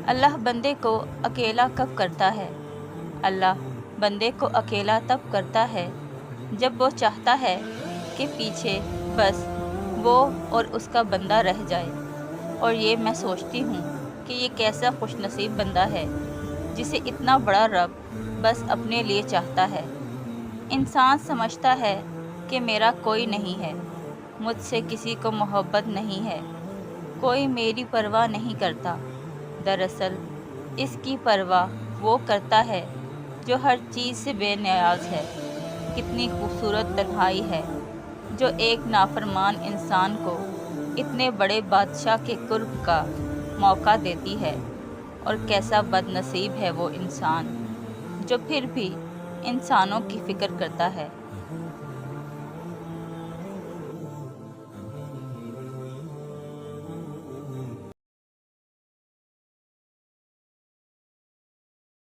اللہ بندے کو اکیلا کب کرتا ہے؟ اللہ بندے کو اکیلا تب کرتا ہے جب وہ چاہتا ہے کہ پیچھے بس وہ اور اس کا بندہ رہ جائے، اور یہ میں سوچتی ہوں کہ یہ کیسا خوش نصیب بندہ ہے جسے اتنا بڑا رب بس اپنے لیے چاہتا ہے۔ انسان سمجھتا ہے کہ میرا کوئی نہیں ہے، مجھ سے کسی کو محبت نہیں ہے، کوئی میری پرواہ نہیں کرتا۔ دراصل اس کی پرواہ وہ کرتا ہے جو ہر چیز سے بے نیاز ہے۔ کتنی خوبصورت تنہائی ہے جو ایک نافرمان انسان کو اتنے بڑے بادشاہ کے قرب کا موقع دیتی ہے، اور کیسا بد نصیب ہے وہ انسان جو پھر بھی انسانوں کی فکر کرتا ہے۔